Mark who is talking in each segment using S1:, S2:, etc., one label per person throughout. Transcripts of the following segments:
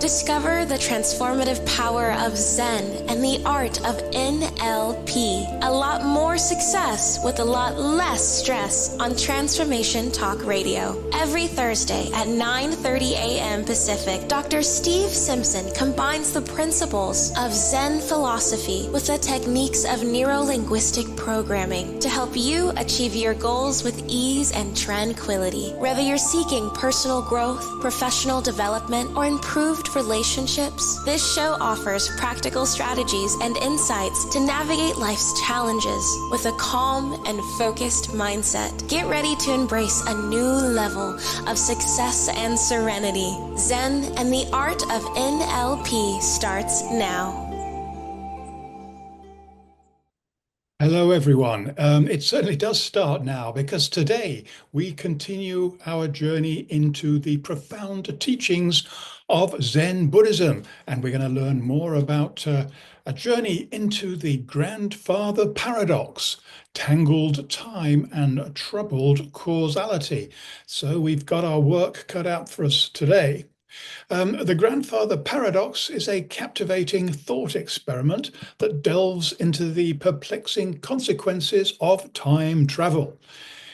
S1: Discover the transformative power of Zen and the art of NLP. A lot more success with a lot less stress on Transformation Talk Radio. Every Thursday at 9:30 a.m. Pacific, Dr. Steve Simpson combines the principles of Zen philosophy with the techniques of neuro-linguistic programming to help you achieve your goals with ease and tranquility. Whether you're seeking personal growth, professional development, or improved relationships, this show offers practical strategies and insights to navigate life's challenges with a calm and focused mindset. Get ready to embrace a new level of success and serenity. Zen and the art of NLP starts now.
S2: Hello, everyone. It certainly does start now, because today we continue our journey into the profound teachings of Zen Buddhism, and we're going to learn more about a journey into the Grandfather Paradox, tangled time and troubled causality. So we've got our work cut out for us today. The Grandfather Paradox is a captivating thought experiment that delves into the perplexing consequences of time travel.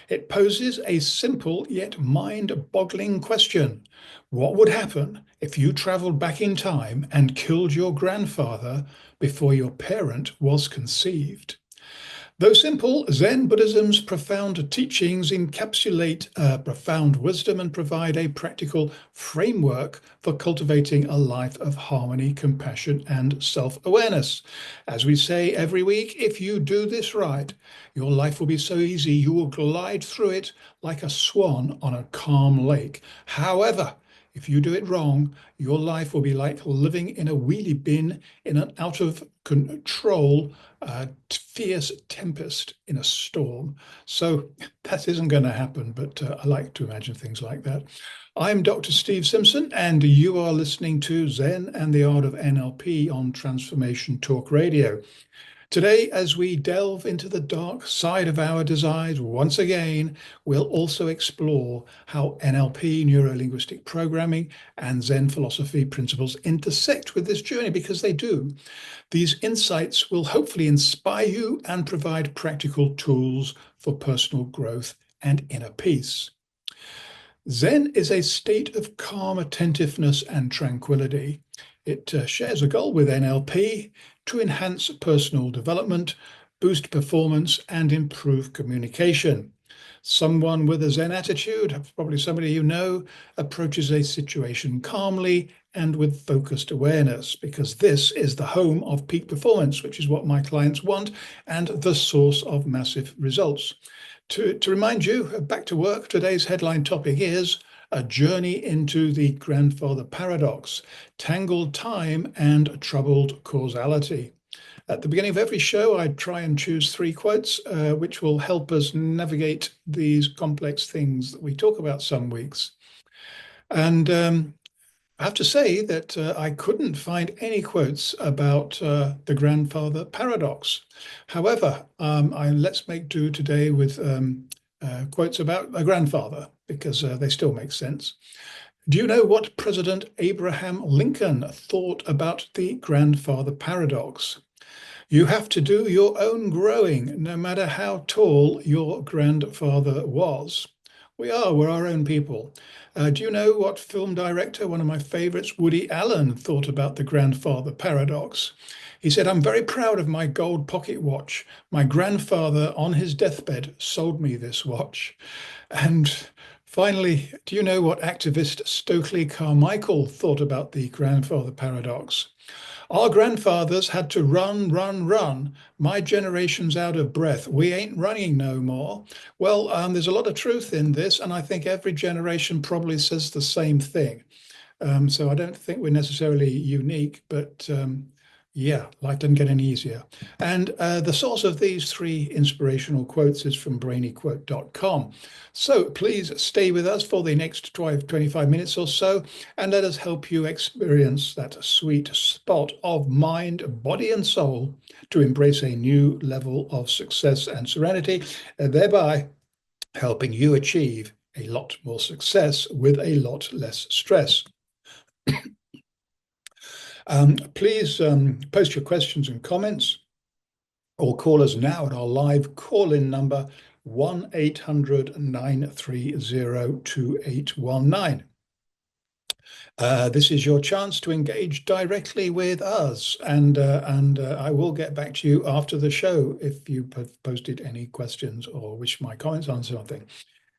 S2: It poses a simple yet mind-boggling question. What would happen if you traveled back in time and killed your grandfather before your parent was conceived? Though simple, Zen Buddhism's profound teachings encapsulate profound wisdom and provide a practical framework for cultivating a life of harmony, compassion, and self-awareness. As we say every week, if you do this right, your life will be so easy you will glide through it like a swan on a calm lake. However, if you do it wrong, your life will be like living in a wheelie bin in an out-of-control, fierce tempest in a storm. So that isn't going to happen, but I like to imagine things like that. I'm Dr. Steve Simpson, and you are listening to Zen and the Art of NLP on Transformation Talk Radio. Today, as we delve into the dark side of our desires once again, we'll also explore how NLP, neuro-linguistic programming, and Zen philosophy principles intersect with this journey, because they do. These insights will hopefully inspire you and provide practical tools for personal growth and inner peace. Zen is a state of calm attentiveness and tranquility. It shares a goal with NLP to enhance personal development, boost performance, and improve communication. Someone with a Zen attitude, probably somebody you know, approaches a situation calmly and with focused awareness, because this is the home of peak performance, which is what my clients want, and the source of massive results. To remind you, back to work, today's headline topic is a journey into the Grandfather Paradox, tangled time and troubled causality. At the beginning of every show, I try and choose 3 quotes, which will help us navigate these complex things that we talk about some weeks. And I have to say that I couldn't find any quotes about the Grandfather Paradox. However, let's make do today with quotes about a grandfather, because they still make sense. Do you know what President Abraham Lincoln thought about the Grandfather Paradox? You have to do your own growing, no matter how tall your grandfather was. We're our own people. Do you know what film director, one of my favorites, Woody Allen, thought about the Grandfather Paradox? He said, "I'm very proud of my gold pocket watch. My grandfather on his deathbed sold me this watch." And finally, do you know what activist Stokely Carmichael thought about the Grandfather Paradox? "Our grandfathers had to run, run, run. My generation's out of breath. We ain't running no more." Well, there's a lot of truth in this, and I think every generation probably says the same thing. So I don't think we're necessarily unique, but yeah, life doesn't get any easier. And the source of these 3 inspirational quotes is from brainyquote.com. So please stay with us for the next 25 minutes or so, and let us help you experience that sweet spot of mind, body, and soul to embrace a new level of success and serenity, thereby helping you achieve a lot more success with a lot less stress. Please post your questions and comments or call us now at our live call-in number 1-800-930-2819. This is your chance to engage directly with us, and I will get back to you after the show if you have posted any questions or wish my comments on something.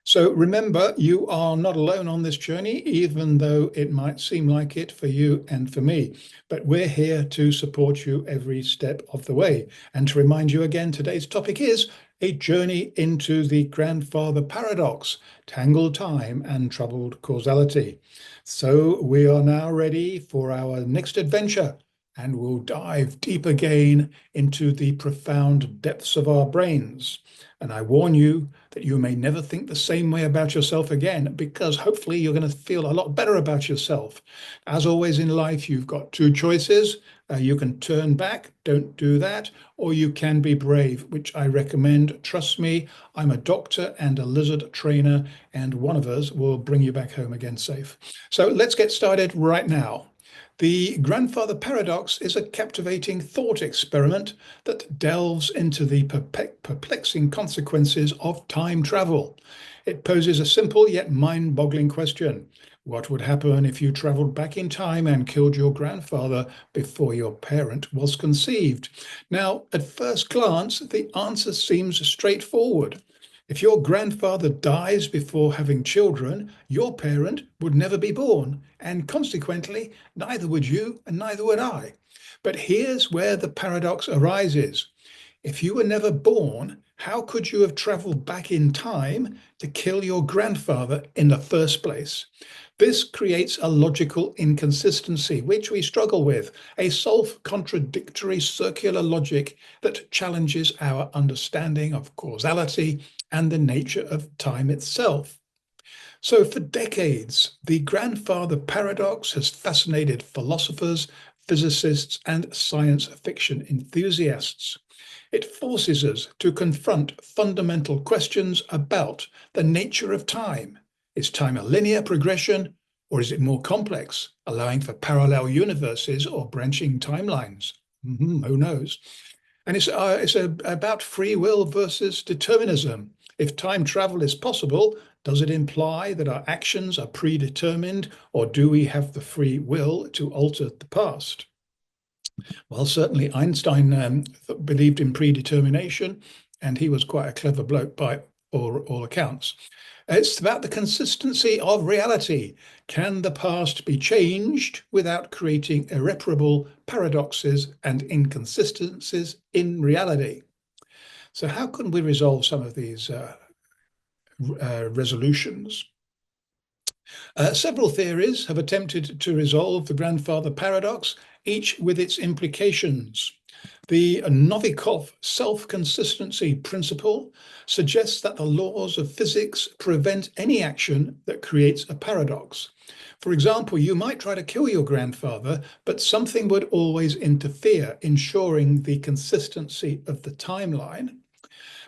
S2: So remember, you are not alone on this journey, even though it might seem like it for you and for me. But we're here to support you every step of the way. And to remind you again, today's topic is a journey into the grandfather paradox, tangled time and troubled causality. So we are now ready for our next adventure, and we'll dive deep again into the profound depths of our brains. And I warn you that you may never think the same way about yourself again, because hopefully you're going to feel a lot better about yourself. As always in life, you've got two choices. You can turn back, don't do that, or you can be brave, which I recommend. Trust me, I'm a doctor and a lizard trainer, and one of us will bring you back home again safe. So let's get started right now. The grandfather paradox is a captivating thought experiment that delves into the perplexing consequences of time travel. It poses a simple yet mind-boggling question. What would happen if you traveled back in time and killed your grandfather before your parent was conceived? Now, at first glance, the answer seems straightforward. If your grandfather dies before having children, your parent would never be born, and consequently, neither would you and neither would I. But here's where the paradox arises. If you were never born, how could you have traveled back in time to kill your grandfather in the first place? This creates a logical inconsistency, which we struggle with, a self-contradictory circular logic that challenges our understanding of causality and the nature of time itself. So for decades, the grandfather paradox has fascinated philosophers, physicists, and science fiction enthusiasts. It forces us to confront fundamental questions about the nature of time. Is time a linear progression, or is it more complex, allowing for parallel universes or branching timelines? Who knows? And it's about free will versus determinism. If time travel is possible, does it imply that our actions are predetermined, or do we have the free will to alter the past? Well, certainly Einstein believed in predetermination, and he was quite a clever bloke by all accounts. It's about the consistency of reality. Can the past be changed without creating irreparable paradoxes and inconsistencies in reality? So how can we resolve some of these resolutions? Several theories have attempted to resolve the grandfather paradox, each with its implications. The Novikov self-consistency principle suggests that the laws of physics prevent any action that creates a paradox. For example, you might try to kill your grandfather, but something would always interfere, ensuring the consistency of the timeline.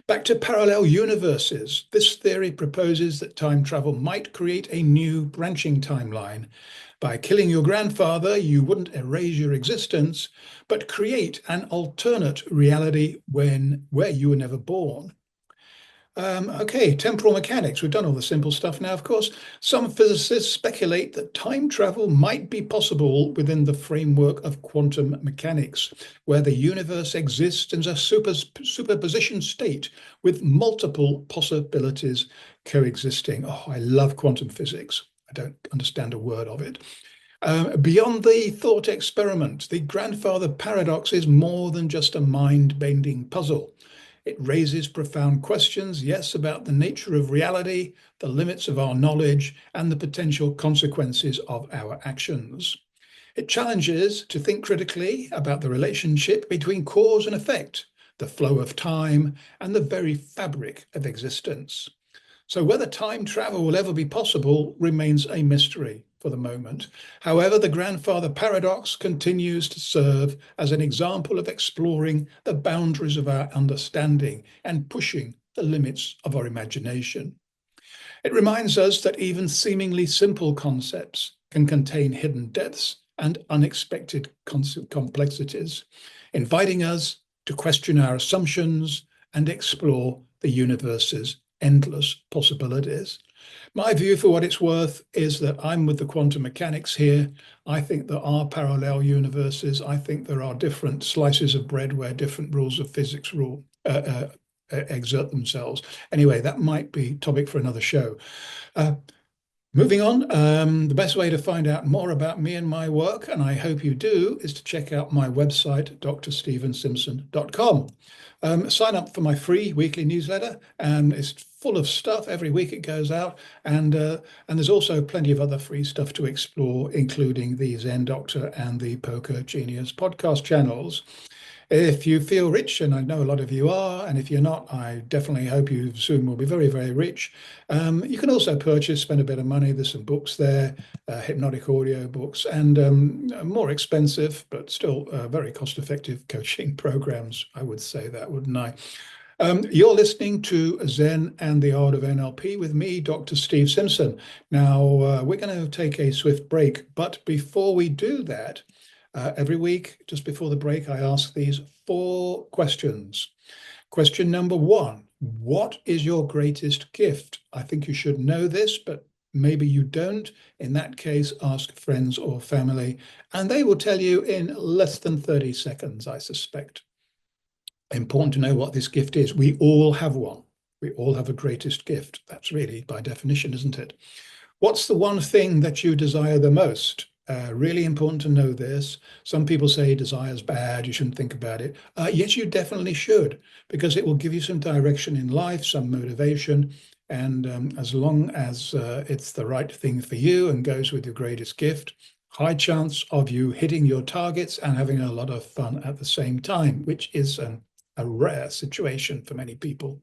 S2: Back to parallel universes, this theory proposes that time travel might create a new branching timeline. By killing your grandfather, you wouldn't erase your existence, but create an alternate reality where you were never born. Okay, temporal mechanics. We've done all the simple stuff now, of course. Some physicists speculate that time travel might be possible within the framework of quantum mechanics, where the universe exists in a superposition state with multiple possibilities coexisting. Oh, I love quantum physics. I don't understand a word of it. Beyond the thought experiment, the grandfather paradox is more than just a mind-bending puzzle. It raises profound questions, yes, about the nature of reality, the limits of our knowledge, and the potential consequences of our actions. It challenges to think critically about the relationship between cause and effect, the flow of time, and the very fabric of existence. So whether time travel will ever be possible remains a mystery for the moment. However, the grandfather paradox continues to serve as an example of exploring the boundaries of our understanding and pushing the limits of our imagination. It reminds us that even seemingly simple concepts can contain hidden depths and unexpected complexities, inviting us to question our assumptions and explore the universe's endless possibilities. My view, for what it's worth, is that I'm with the quantum mechanics here. I think there are parallel universes. I think there are different slices of bread where different rules of physics exert themselves. Anyway, that might be topic for another show. Moving on, the best way to find out more about me and my work, and I hope you do, is to check out my website, drstephensimpson.com. Sign up for my free weekly newsletter, and it's full of stuff. Every week it goes out, and there's also plenty of other free stuff to explore, including the Zen Doctor and the Poker Genius podcast channels. If you feel rich, and I know a lot of you are, and if you're not, I definitely hope you soon will be very, very rich. You can also spend a bit of money. There's some books there, hypnotic audio books, and more expensive, but still very cost-effective coaching programs. I would say that, wouldn't I? You're listening to Zen and the Art of NLP with me, Dr. Steve Simpson. Now, we're going to take a swift break, but before we do that, every week, just before the break, I ask these 4 questions. Question number 1, what is your greatest gift? I think you should know this, but maybe you don't. In that case, ask friends or family, and they will tell you in less than 30 seconds, I suspect. Important to know what this gift is. We all have one. We all have a greatest gift. That's really by definition, isn't it? What's the one thing that you desire the most? Really important to know this. Some people say desire's bad, you shouldn't think about it. Yes, you definitely should, because it will give you some direction in life, some motivation, and as long as it's the right thing for you and goes with your greatest gift, high chance of you hitting your targets and having a lot of fun at the same time, which is a rare situation for many people.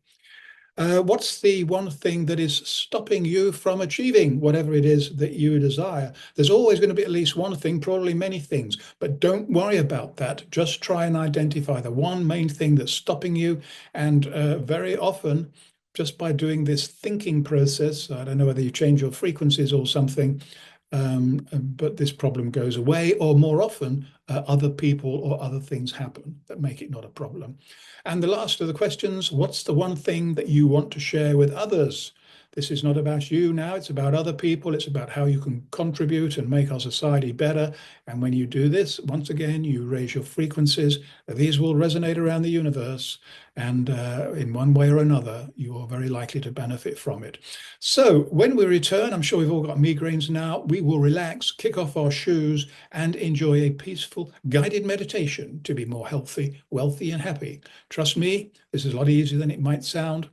S2: What's the one thing that is stopping you from achieving whatever it is that you desire? There's always going to be at least one thing, probably many things, but don't worry about that. Just try and identify the one main thing that's stopping you. And very often, just by doing this thinking process, I don't know whether you change your frequencies or something, but this problem goes away, or more often, other people or other things happen that make it not a problem. And the last of the questions, what's the one thing that you want to share with others? This is not about you now, it's about other people. It's about how you can contribute and make our society better. And when you do this, once again, you raise your frequencies. These will resonate around the universe. And in one way or another, you are very likely to benefit from it. So when we return, I'm sure we've all got migraines now, we will relax, kick off our shoes, and enjoy a peaceful guided meditation to be more healthy, wealthy, and happy. Trust me, this is a lot easier than it might sound.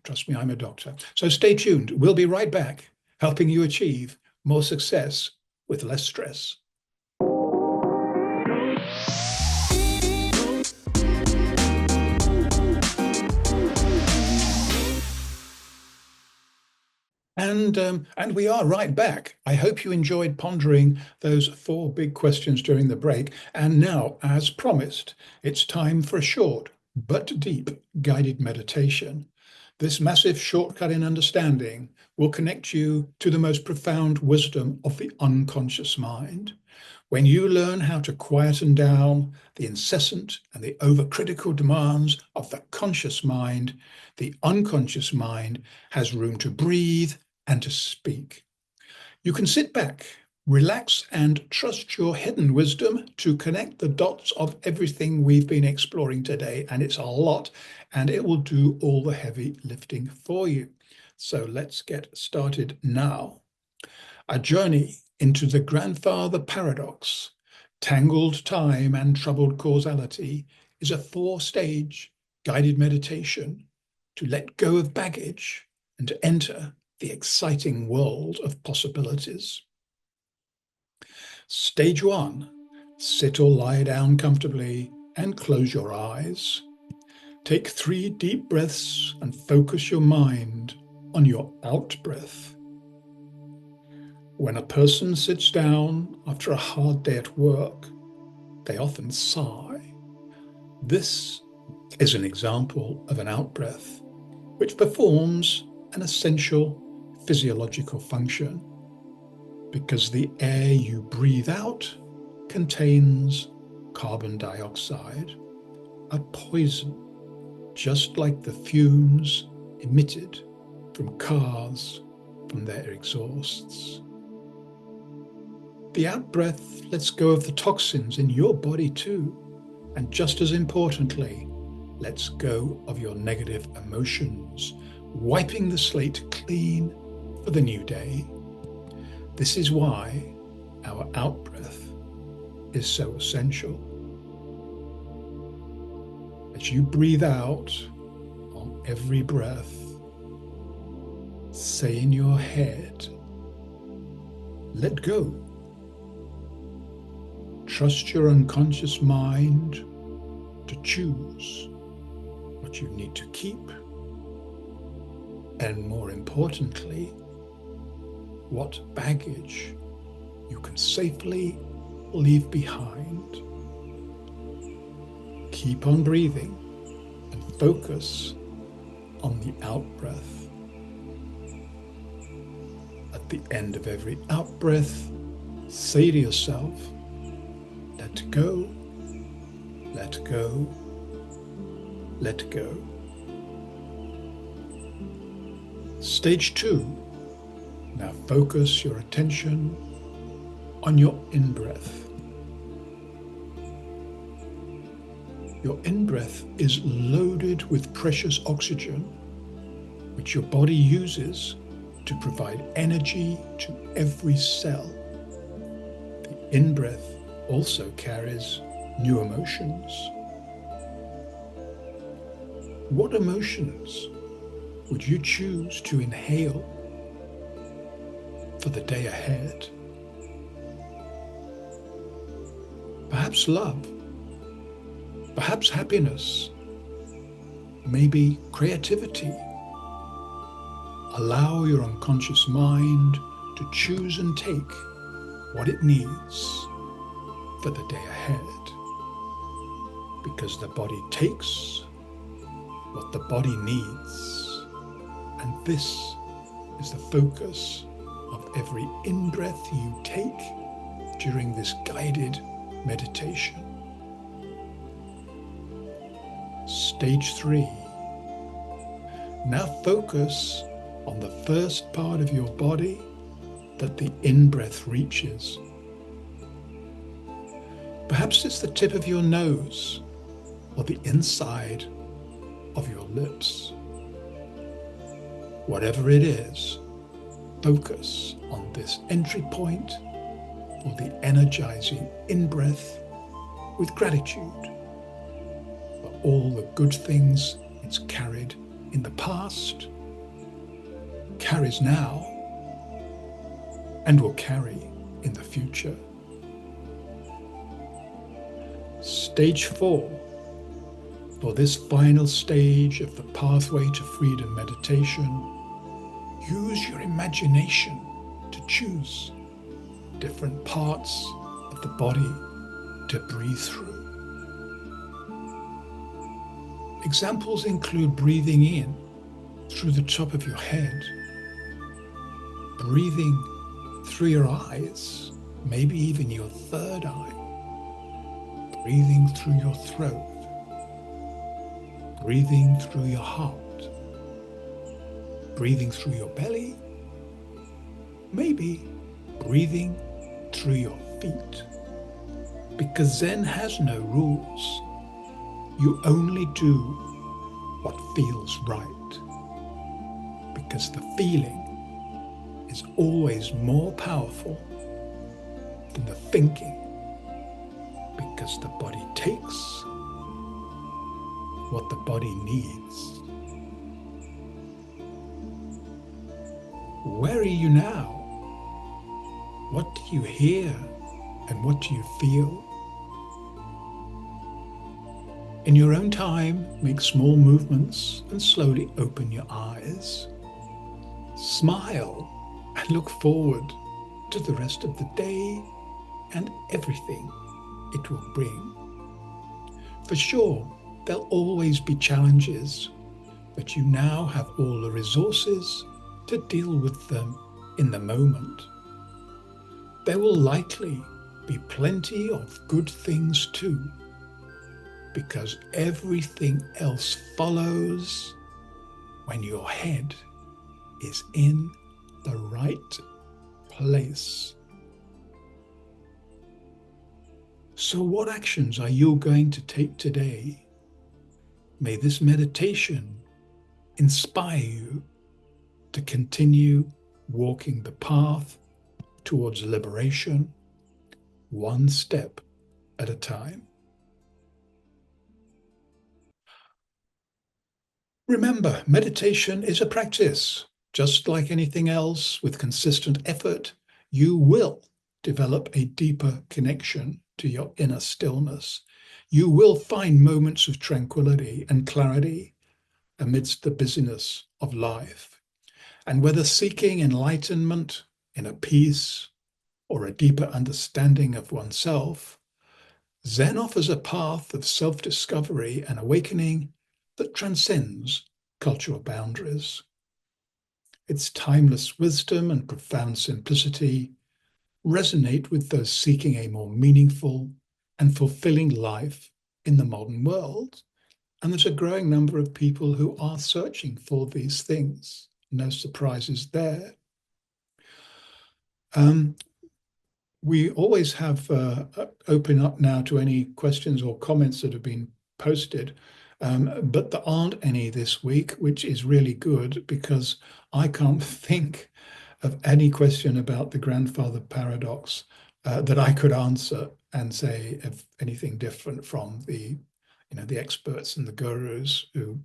S2: Trust me, I'm a doctor. So stay tuned. We'll be right back, helping you achieve more success with less stress. And we are right back. I hope you enjoyed pondering those 4 big questions during the break. And now, as promised, it's time for a short but deep guided meditation. This massive shortcut in understanding will connect you to the most profound wisdom of the unconscious mind. When you learn how to quieten down the incessant and the overcritical demands of the conscious mind, the unconscious mind has room to breathe and to speak. You can sit back, relax, and trust your hidden wisdom to connect the dots of everything we've been exploring today, and it's a lot, and it will do all the heavy lifting for you. So let's get started now. A journey into the Grandfather Paradox, tangled time and troubled causality, is a 4-stage guided meditation to let go of baggage and to enter the exciting world of possibilities. Stage 1, sit or lie down comfortably and close your eyes. Take 3 deep breaths and focus your mind on your out breath. When a person sits down after a hard day at work, they often sigh. This is an example of an out breath, which performs an essential physiological function. because the air you breathe out contains carbon dioxide, a poison, just like the fumes emitted from cars from their exhausts. The out-breath lets go of the toxins in your body too, and just as importantly, lets go of your negative emotions, wiping the slate clean for the new day. This is why our out-breath is so essential. As you breathe out on every breath, say in your head, let go. Trust your unconscious mind to choose what you need to keep, and more importantly, what baggage you can safely leave behind. Keep on breathing and focus on the out-breath. At the end of every out-breath, say to yourself, let go, let go, let go. Stage 2. Now focus your attention on your in-breath. Your in-breath is loaded with precious oxygen, which your body uses to provide energy to every cell. The in-breath also carries new emotions. What emotions would you choose to inhale for the day ahead? Perhaps love, perhaps happiness, maybe creativity. Allow your unconscious mind to choose and take what it needs for the day ahead, because the body takes what the body needs, and this is the focus of every in-breath you take during this guided meditation. Stage 3. Now focus on the first part of your body that the in-breath reaches. Perhaps it's the tip of your nose or the inside of your lips. Whatever it is, focus on this entry point for the energizing in-breath with gratitude for all the good things it's carried in the past, carries now, and will carry in the future. Stage 4. For this final stage of the pathway to freedom meditation, use your imagination to choose different parts of the body to breathe through. Examples include breathing in through the top of your head, breathing through your eyes, maybe even your third eye, breathing through your throat, breathing through your heart, breathing through your belly, maybe breathing through your feet. Because Zen has no rules. You only do what feels right. Because the feeling is always more powerful than the thinking. Because the body takes what the body needs. Where are you now? What do you hear and what do you feel? In your own time, make small movements and slowly open your eyes. Smile and look forward to the rest of the day and everything it will bring. For sure, there'll always be challenges, but you now have all the resources to deal with them in the moment. there will likely be plenty of good things too, because everything else follows when your head is in the right place. So what actions are you going to take today? May this meditation inspire you to continue walking the path towards liberation, one step at a time. Remember, meditation is a practice. Just like anything else, with consistent effort, you will develop a deeper connection to your inner stillness. You will find moments of tranquility and clarity amidst the busyness of life. And whether seeking enlightenment, inner peace, or a deeper understanding of oneself, Zen offers a path of self-discovery and awakening that transcends cultural boundaries. Its timeless wisdom and profound simplicity resonate with those seeking a more meaningful and fulfilling life in the modern world. And there's a growing number of people who are searching for these things. No surprises there. We always have open up now to any questions or comments that have been posted, but there aren't any this week, which is really good because I can't think of any question about the grandfather paradox that I could answer and say if anything different from the experts and the gurus who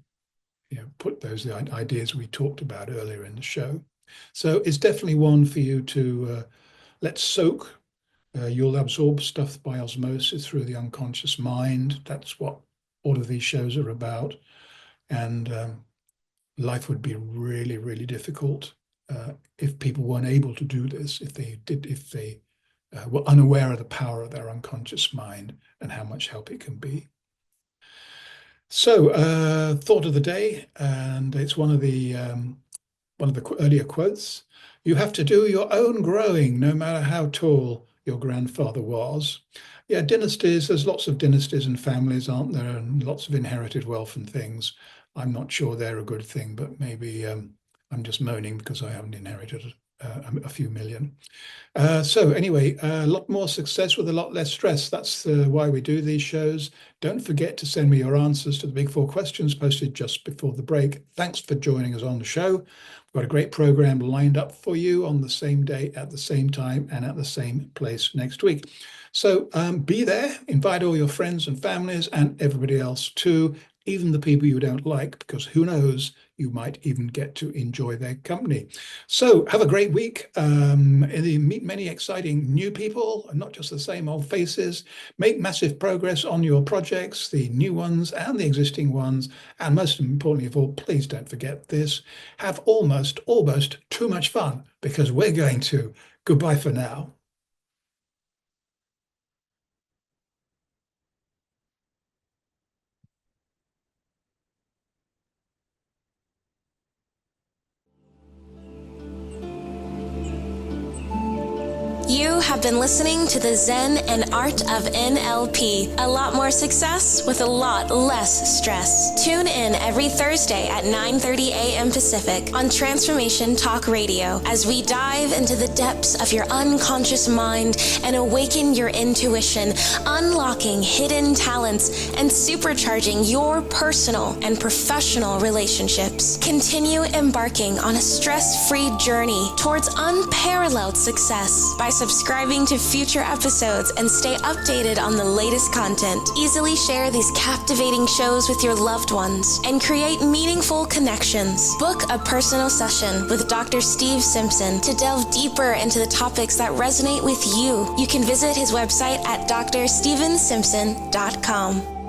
S2: put those ideas we talked about earlier in the show. So it's definitely one for you to let soak. You'll absorb stuff by osmosis through the unconscious mind. That's what all of these shows are about. And life would be really, really difficult if people weren't able to do this, if they were unaware of the power of their unconscious mind and how much help it can be. So, thought of the day, and it's one of the earlier quotes. You have to do your own growing, no matter how tall your grandfather was. Yeah, dynasties, there's lots of dynasties and families, aren't there? And lots of inherited wealth and things. I'm not sure they're a good thing, but maybe I'm just moaning because I haven't inherited a few million. So anyway, a lot more success with a lot less stress. That's why we do these shows. Don't forget to send me your answers to the big four questions posted just before the break. Thanks for joining us on the show. We've got a great program lined up for you on the same day, at the same time, and at the same place next week. So be there, invite all your friends and families and everybody else too, even the people you don't like, because who knows, you might even get to enjoy their company. So have a great week. Meet many exciting new people, and not just the same old faces. Make massive progress on your projects, the new ones and the existing ones. And most importantly of all, please don't forget this. Have almost too much fun, because we're going to. Goodbye for now.
S1: You have been listening to the Zen and Art of NLP. A lot more success with a lot less stress. Tune in every Thursday at 9:30 a.m. Pacific on Transformation Talk Radio as we dive into the depths of your unconscious mind and awaken your intuition, unlocking hidden talents and supercharging your personal and professional relationships. Continue embarking on a stress-free journey towards unparalleled success by subscribing to future episodes and stay updated on the latest content. Easily share these captivating shows with your loved ones and create meaningful connections. Book a personal session with Dr. Steve Simpson to delve deeper into the topics that resonate with you. You can visit his website at drstevensimpson.com.